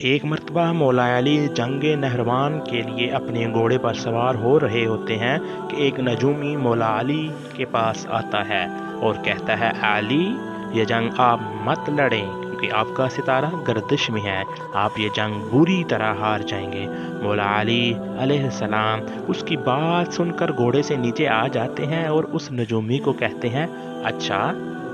ایک مرتبہ مولا علی جنگ نہروان کے لیے اپنے گھوڑے پر سوار ہو رہے ہوتے ہیں کہ ایک نجومی مولا علی کے پاس آتا ہے اور کہتا ہے، علی، یہ جنگ آپ مت لڑیں کیونکہ آپ کا ستارہ گردش میں ہے، آپ یہ جنگ بری طرح ہار جائیں گے۔ مولا علی علیہ السلام اس کی بات سن کر گھوڑے سے نیچے آ جاتے ہیں اور اس نجومی کو کہتے ہیں، اچھا،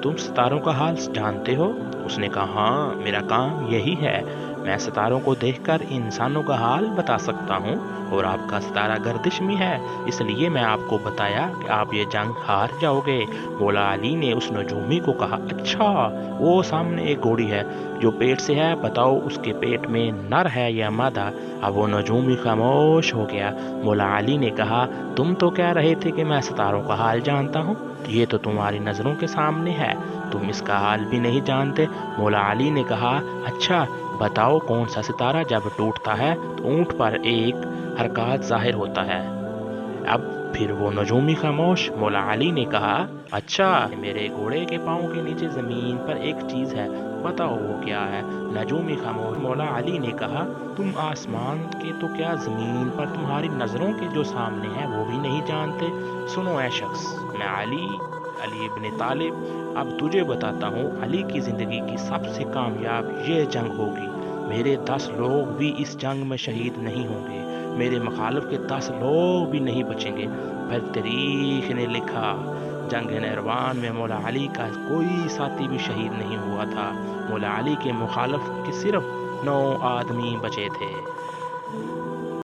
تم ستاروں کا حال جانتے ہو؟ اس نے کہا، ہاں، میرا کام یہی ہے، میں ستاروں کو دیکھ کر انسانوں کا حال بتا سکتا ہوں، اور آپ کا ستارہ گردش میں ہے، اس لیے میں آپ کو بتایا کہ آپ یہ جنگ ہار جاؤ گے۔ مولا علی نے اس نجومی کو کہا، اچھا، وہ سامنے ایک گھوڑی ہے جو پیٹ سے ہے، بتاؤ اس کے پیٹ میں نر ہے یا مادہ؟ اب وہ نجومی خاموش ہو گیا۔ مولا علی نے کہا، تم تو کہہ رہے تھے کہ میں ستاروں کا حال جانتا ہوں، یہ تو تمہاری نظروں کے سامنے ہے، تم اس کا حال بھی نہیں جانتے۔ مولا علی نے کہا، اچھا، بتاؤ کون سا ستارہ جب ٹوٹتا ہے تو اونٹ پر ایک حرکات ظاہر ہوتا ہے؟ اب پھر وہ نجومی خاموش۔ مولا علی نے کہا، اچھا، میرے گھوڑے کے پاؤں کے نیچے زمین پر ایک چیز ہے، بتاؤ وہ کیا ہے؟ نجومی خاموش۔ مولا علی نے کہا، تم آسمان کے تو کیا زمین پر تمہاری نظروں کے جو سامنے ہے وہ بھی نہیں جانتے؟ سنو اے شخص، میں علی ابن طالب اب تجھے بتاتا ہوں، علی کی زندگی کی سب سے کامیاب یہ جنگ ہوگی، میرے 10 لوگ بھی اس جنگ میں شہید نہیں ہوں گے، میرے مخالف کے 10 لوگ بھی نہیں بچیں گے۔ پھر تاریخ نے لکھا، جنگ نہروان میں مولا علی کا کوئی ساتھی بھی شہید نہیں ہوا تھا، مولا علی کے مخالف کے صرف 9 آدمی بچے تھے۔